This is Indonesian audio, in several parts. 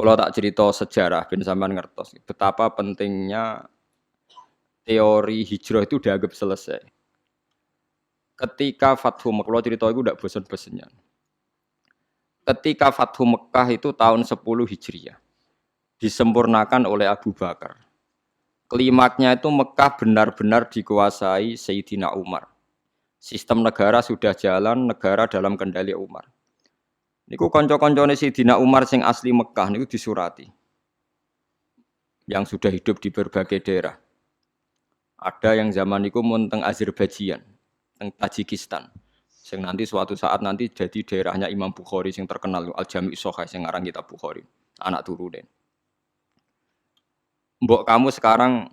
Kalau tak cerita sejarah, ben sampean ngertos betapa pentingnya teori hijrah itu dianggap selesai. Ketika Fathu Mekah, kalau cerita itu tidak bosan-bosannya. Ketika Fathu Mekah itu tahun 10 Hijriah, disempurnakan oleh Abu Bakar. Klimaknya itu Mekah benar-benar dikuasai Sayyidina Umar. Sistem negara sudah jalan, negara dalam kendali Umar. Niku kanca-kancane Sayyidina Umar sing asli Mekah niku disurati. Yang sudah hidup di berbagai daerah. Ada yang zaman niku mun teng Azerbaijan, teng Tajikistan. Sing nanti suatu saat nanti jadi daerahnya Imam Bukhari sing terkenal Al-Jami' Shahih sing ngarang kitab Bukhari, anak turune. Mbok kamu sekarang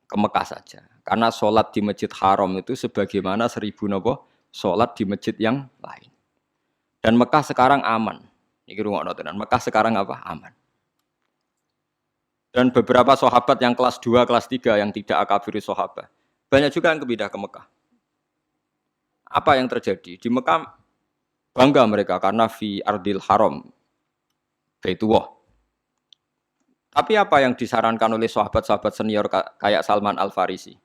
ke Mekah saja. Karena sholat di Masjid Haram itu sebagaimana 1000 nopo sholat di masjid yang lain. Dan Mekah sekarang aman. Iki rungokno tenan. Mekah sekarang apa? Aman. Dan beberapa sahabat yang kelas 2, kelas 3 yang tidak akabiri sahabat, banyak juga yang pindah ke Mekah. Apa yang terjadi? Di Mekah bangga mereka karena fi ardil haram. Baitullah. Tapi apa yang disarankan oleh sahabat-sahabat senior kayak Salman Al-Farisi?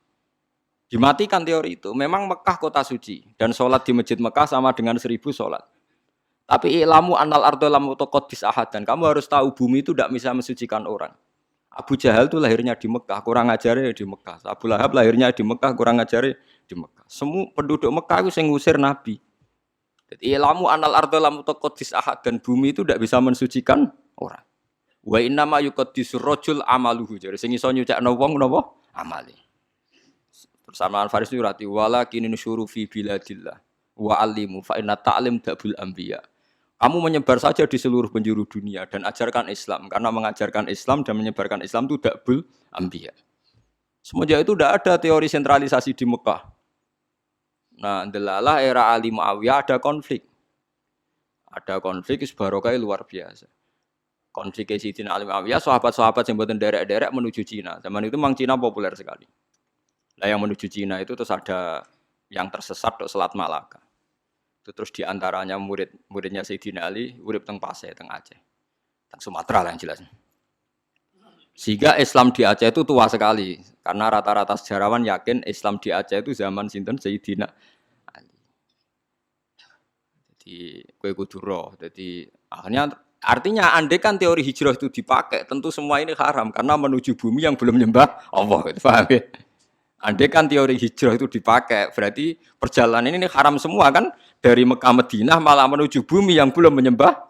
Dimatikan teori itu. Memang Mekah kota suci. Dan sholat di masjid Mekah sama dengan 1000 sholat. Tapi ilamu annal ardo lam utaqaddis ahad. Dan kamu harus tahu bumi itu tidak bisa mensucikan orang. Abu Jahal itu lahirnya di Mekah, kurang ajarnya di Mekah. Abu Lahab lahirnya di Mekah, kurang ajarnya di Mekah. Semua penduduk Mekah itu yang ngusir Nabi. Jadi ilamu annal ardo lam utaqaddis ahad. Dan bumi itu tidak bisa mensucikan orang. Wa inna ma yuqaddisur rajul amaluhu. Jadi sing iso nyucakno wong napa? Amale. Terus Salman Al-Farisi rati walakin nusyuru fi biladillah wa alimu fa inna ta'lim dabul anbiya. Kamu menyebar saja di seluruh penjuru dunia dan ajarkan Islam karena mengajarkan Islam dan menyebarkan Islam itu dabul anbiya. Semenjak itu tidak ada teori sentralisasi di Mekah. Nah, delalah era Ali Muawiyah ada konflik. Ada konflik barokah luar biasa. Konflik Sayyidina Ali Muawiyah, sahabat-sahabat yang buatan derek-derek menuju Cina. Zaman itu memang Cina populer sekali. Nah yang menuju Cina itu terus ada yang tersesat ke Selat Malaka. Itu terus diantaranya muridnya Sayyidina Ali, urip teng Pasai, teng Aceh. Teng Sumatera lah yang jelas. Sehingga Islam di Aceh itu tua sekali. Karena rata-rata sejarawan yakin Islam di Aceh itu zaman sinten Sayyidina Ali. Jadi kue kuduro. Jadi akhirnya artinya andai kan teori hijrah itu dipakai, tentu semua ini haram karena menuju bumi yang belum menyembah Allah. Paham ya? Andai kan teori hijrah itu dipakai, berarti perjalanan ini haram semua kan dari Mekah Madinah malah menuju bumi yang belum menyembah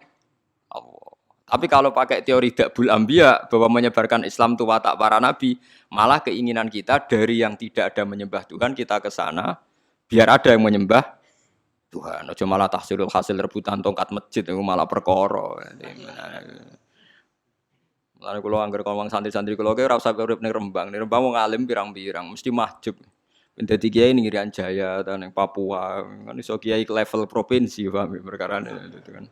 Allah. Tapi kalau pakai teori Dabul Anbiya bahwa menyebarkan Islam itu watak para nabi, malah keinginan kita dari yang tidak ada menyembah Tuhan kita ke sana biar ada yang menyembah Tuhan, aja malah tahsilul hasil rebutan tongkat masjid itu malah perkara. Mulane kula anggar ngomong santri-santri kula ki ora usah urip ning Rembang. Ning Rembang wong alim pirang-pirang, mesti mahjub. Ben dadi kiai ning Irian Jaya ta ning Papua, kan iso kiai ke level provinsi paham perkara itu kan.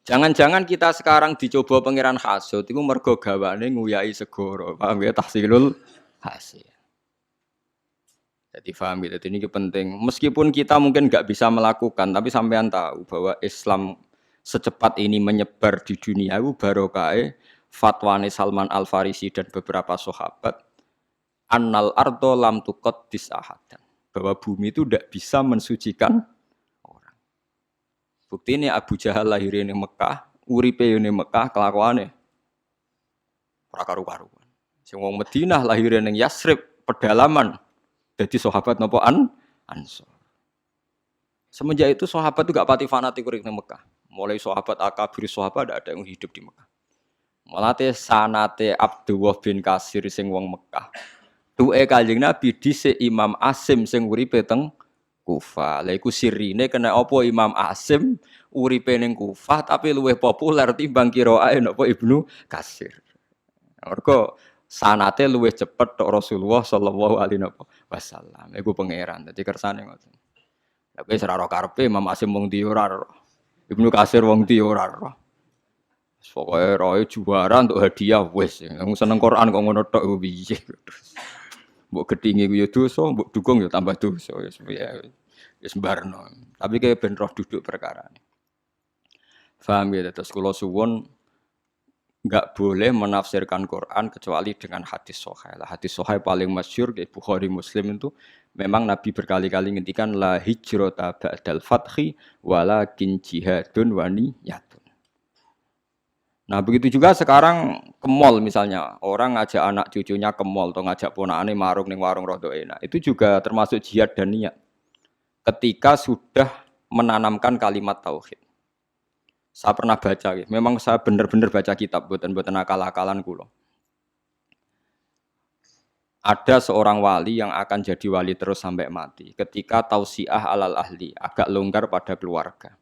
Jangan-jangan kita sekarang dicoba pangeran hasud iku mergo gawane nguyai segara, paham ya tahsilul hasil. Jadi paham gitu, ini penting. Meskipun kita mungkin nggak bisa melakukan, tapi sampean tahu bahwa Islam secepat ini menyebar di dunia itu barokah fatwane Salman Al Farisi dan beberapa sahabat. Annal ardo lam tuqaddis ahadan. Bahwa bumi itu tidak bisa mensucikan orang. Bukti ini Abu Jahal lahir di Mekah, uripe di Mekah kelakuane ora karu-karuan. Sing wong Madinah lahir ning Yasrib pedalaman. Jadi sahabat nopo Ansor. Semenjak itu sahabat itu gak pati fanatik urip di Mekah. Mulai sahabat akabir sahabat ada yang hidup di Mekah. Mulate sanate Abdullah bin Kasir sing wong Mekah. Duwe Kanjeng Nabi dhisik Imam Asim sing uripe teng Kufah. Lha iku sirine kena apa Imam Asim uripe ning Kufah tapi luwih populer timbang kiraae napa Ibnu Kasir. Mergo sanate luwih cepet tok Rasulullah sallallahu alaihi wasallam. Iku pangeran. Dadi kersane ngoten. Lah wis ora ora karepe Imam Asim wong ndi ora ora. Ibnu Katsir wong ndi ora ora. Pokoke roe juara untuk hadiah wis. Wong seneng Quran kok ngono tok piye. Mbok gedhinge ku ya dosa, mbok dukung ya tambah dosa wis piye. Wis mbarno. Tapi kayak ben roh duduk perkarane. Paham ya terus kula suwun Enggak boleh menafsirkan Quran kecuali dengan hadis sahih. Hadis sahih paling masyhur di Bukhari Muslim itu memang Nabi berkali-kali ngendikan la hijrata ba'dal fathi walakin jihadun wa niyatun. Nah, begitu juga sekarang ke mall misalnya, orang ngajak anak cucunya ke mall atau ngajak ponakane marung ning warung rada enak. Itu juga termasuk jihad dan niat. Ketika sudah menanamkan kalimat tauhid. Saya pernah baca, memang saya benar-benar baca kitab, buatan akal-akalan kulo. Ada seorang wali yang akan jadi wali terus sampai mati. Ketika tausiah alal ahli, agak longgar pada keluarga.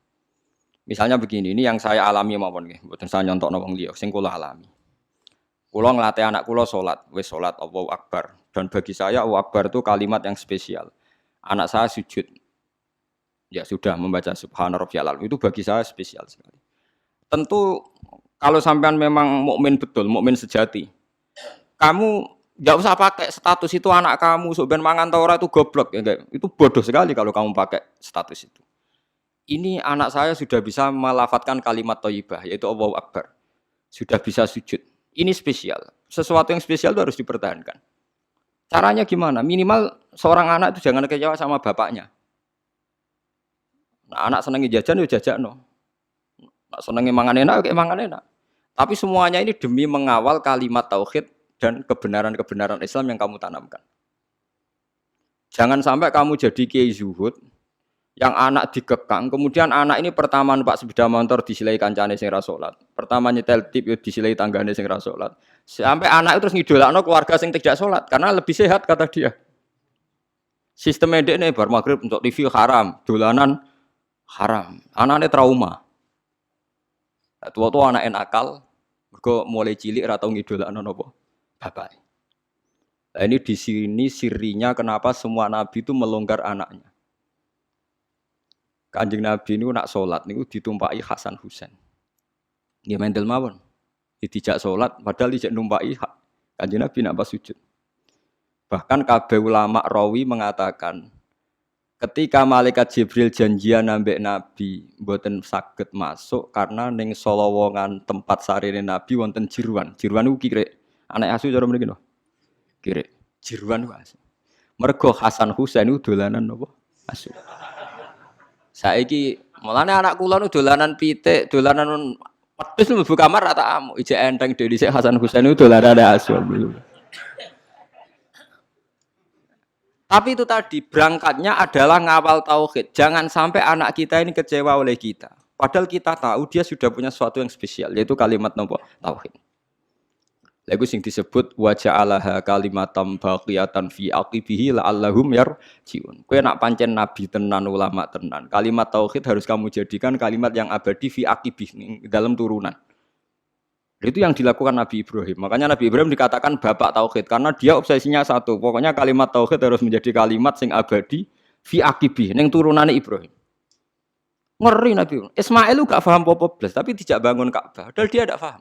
Misalnya begini, ini yang saya alami mawon nggih, mboten saya nyontok wong liya, sing kula alami. Kula nglatih anak kula salat, wis salat Allahu Akbar. Dan bagi saya Allahu Akbar itu kalimat yang spesial. Anak saya sujud. Ya sudah membaca subhana rabbiyal itu bagi saya spesial sekali. Tentu kalau sampean memang mukmin betul, mukmin sejati. Kamu enggak usah pakai status itu anak kamu sok ben mangan ta ora itu goblok ya enggak. Itu bodoh sekali kalau kamu pakai status itu. Ini anak saya sudah bisa melafadzkan kalimat thayyibah yaitu Allahu Akbar. Sudah bisa sujud. Ini spesial. Sesuatu yang spesial itu harus dipertahankan. Caranya gimana? Minimal seorang anak itu jangan kecewa sama bapaknya. Nah, anak seneng jajan ya jajakno. Nak seneng mangan enak kayak mangan enak. Tapi semuanya ini demi mengawal kalimat tauhid dan kebenaran-kebenaran Islam yang kamu tanamkan. Jangan sampai kamu jadi kiai zuhud yang anak dikekang, kemudian anak ini pertama numpak sepeda motor disilai kancane sing ra salat. Pertama nyetel tip yo disilai tanggane sing ra salat. Sampai anak itu terus ngidolakno keluarga sing tidak salat karena lebih sehat kata dia. Sistem ndekne bar magrib untuk TV haram, dolanan haram. Anaknya trauma. Tua-tua anak nakal, mergo mulai cilik ora tau ngidolakno napa bapak. Nah, ini di sini sirinya kenapa semua nabi itu melonggar anaknya. Kanjeng Nabi niku nak salat niku ditumpaki Hasan Husain. Nggih mendel mawon. Dijak salat padahal dijak numpaki Kanjeng Nabi nak pas sujud. Bahkan kabeh ulama rawi mengatakan ketika malaikat Jibril janjian ambek Nabi mboten saged masuk karena ning solowongan tempat sarine Nabi wonten jiruan. Jiruan niku kirek. Anak asu cara mriki lho. Kirek. Jiruan niku asu. Mergo Hasan Husain niku dolanan napa? Asu. Saiki mulane anak kula niku dolanan pitik, dolanan wedhus mlebu kamar rata amuk. Ijek enteng dhewe dhisik Hasan Husain niku dolanan asu. Tapi itu tadi berangkatnya adalah ngawal tauhid. Jangan sampai anak kita ini kecewa oleh kita. Padahal kita tahu dia sudah punya sesuatu yang spesial yaitu kalimat nopo tauhid. Lagu sing disebut wa ja'alaha kalimatam baqiyatan fi aqibihi la'allahum yarjiun. Kowe nak pancen nabi tenan ulama tenan. Kalimat tauhid harus kamu jadikan kalimat yang abadi fi aqibih dalam turunan. Itu yang dilakukan Nabi Ibrahim. Makanya Nabi Ibrahim dikatakan bapak tauhid karena dia obsesinya satu. Pokoknya kalimat tauhid harus menjadi kalimat sing abadi fi aqibi ning turunane Ibrahim. Ngeri Nabi Ibrahim. Ismail lu gak paham apa-apa blas, tapi tidak bangun Ka'bah. Padahal dia tidak paham.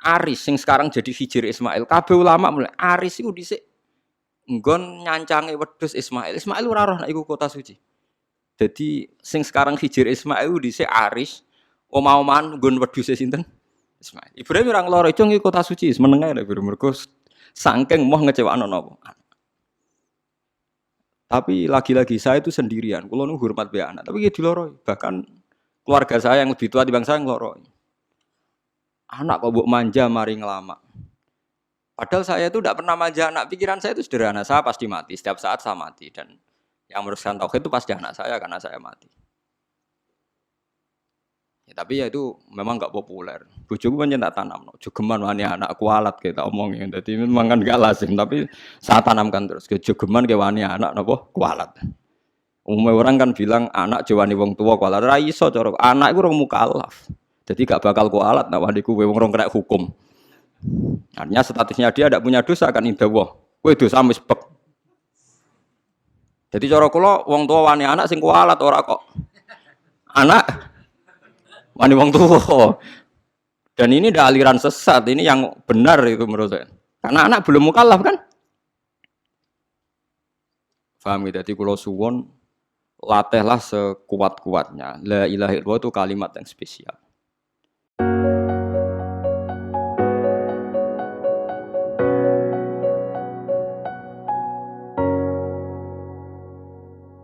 Aris sing sekarang jadi hijir Ismail. Kabeh ulama mulai Aris iku dhisik nggon nyancange wedhus Ismail. Ismail ora roh nek iku kota suci. Jadi sing sekarang hijir Ismail dhisik Aris omah-omahan nggon wedhuse sinten? Ismail. Ibrahim ora ngloro cung iki kota suci, meneng ae Ibrahim mergo saking moh ngecewakno napa. Tapi lagi-lagi saya itu sendirian. Kulo nu hormat be anak, tapi ya diloroi. Bahkan keluarga saya yang lebih tua dibanding saya ngloroi. Anak kok mbok manja mari ngelama. Padahal saya itu tidak pernah manja anak. Pikiran saya itu sederhana, saya pasti mati. Setiap saat saya mati dan yang meneruskan tauhid itu pasti anak saya karena saya mati. Ya, tapi ya itu memang enggak populer. Bojoku pancen tak tanamno. Jogeman wani anak kualat kita omongin. Dadi memang kan enggak lazim tapi saya tanamkan terus. Jogeman ke wani anak napa kualat. Umumnya orang kan bilang anak jawani wong tua kualat. Ra iso cara anak iku rong mukallaf. Jadi gak bakal kualat nek wani ku wong rong kena hukum. Artinya statusnya dia tidak punya dosa kan indah wah. Kowe dosa wis pek. Jadi cara kula wong tua wani anak sing kualat ora kok. Anak wani wong tua. Dan ini ada aliran sesat, ini yang benar itu menurut saya. Karena anak belum mukallaf kan? Paham gitu, jadi kalau suwon latihlah sekuat-kuatnya. La ilaha illallah itu kalimat yang spesial.